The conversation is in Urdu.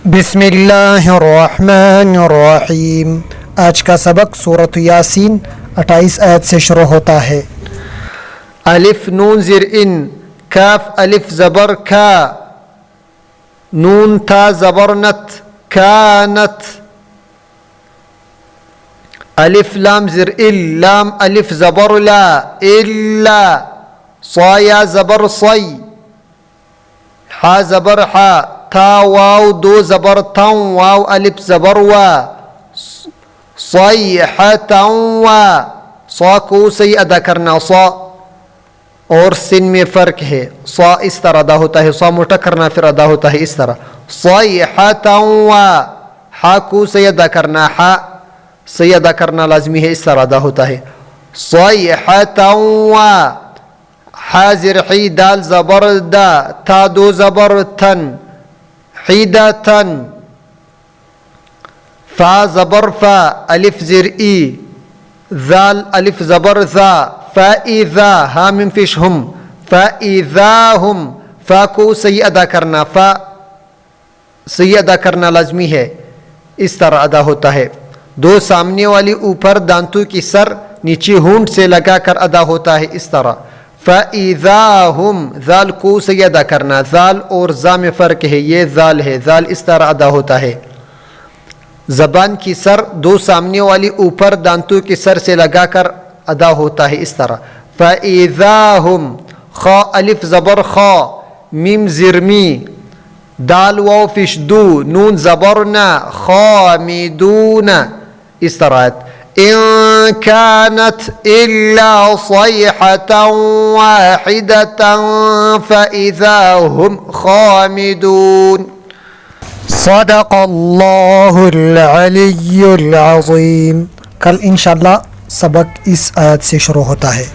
بسم اللہ الرحمن الرحیم۔ آج کا سبق سورۃ یاسین 28 آیت سے شروع ہوتا ہے۔ الف نون زیر ان، کاف الف زبر کا، نون تا زبر نت، کانت۔ الف لام زیر ال، لام الف زبر لا، الا۔ صایا زبر صی، حا زبر حا، تا واو دو زبر تاؤ، واو الف زبر وا، صیحتا وا۔ صا کو صحیح ادا کرنا، صا اور سن میں فرق ہے، صا اس طرح ادا ہوتا ہے، صا موٹا کرنا پھر ادا ہوتا ہے اس طرح، صیحتا وا۔ حا کو صحیح ادا کرنا، حا صحیح ادا کرنا لازمی ہے، اس طرح ادا ہوتا ہے، صیحتا وا۔ حا زر حی، دال زبر دا، تا دو زبر تن، حیدتن۔ فا زبر فا، الف زر ای، ذال الف زبر ذا، فاذا، ہا من فش ہم، فاذا ہم۔ فا کو صحیح ادا کرنا، فا صحیح ادا کرنا لازمی ہے، اس طرح ادا ہوتا ہے، دو سامنے والی اوپر دانتوں کی سر نیچے ہونٹ سے لگا کر ادا ہوتا ہے اس طرح، فَإِذَا هُمْ۔ ذال کو صحیح ادا کرنا، ذال اور زا میں فرق ہے، یہ ذال ہے، ذال اس طرح ادا ہوتا ہے، زبان کی سر دو سامنے والی اوپر دانتوں کی سر سے لگا کر ادا ہوتا ہے اس طرح، فَإِذَا هُمْ۔ خا الف زبر خا، میم زرمی، دال واو فش دو، نون زبرنا، خامدون، اس طرح۔ إن كانت إلا صيحة واحدة فإذا هم خامدون۔ صدق اللہ العلی العظیم۔ کل انشاءاللہ سبق اس آیت سے شروع ہوتا ہے۔